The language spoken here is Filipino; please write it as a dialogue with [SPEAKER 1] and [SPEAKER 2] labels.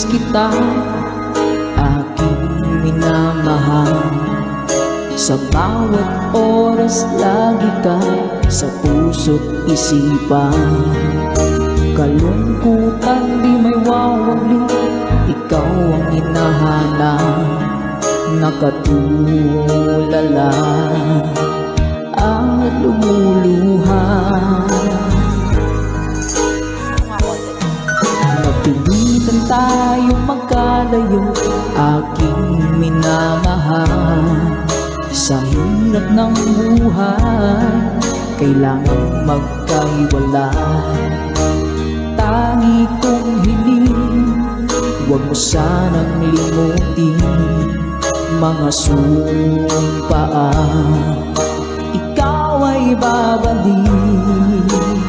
[SPEAKER 1] kita, aking minamahal. Sa bawat oras lagi ka sa puso't isipan. Kalungkutan di may wawagli, ikaw ang hinahanap. Nakatulala at lumuluha. Napilitan tayong magkalayo, aking minamahal. Sa hirap ng buhay, kailangang magkahiwalay. Tangi kong hiling, huwag mo sanang limutin mga sumpaan, ikaw ay babalik.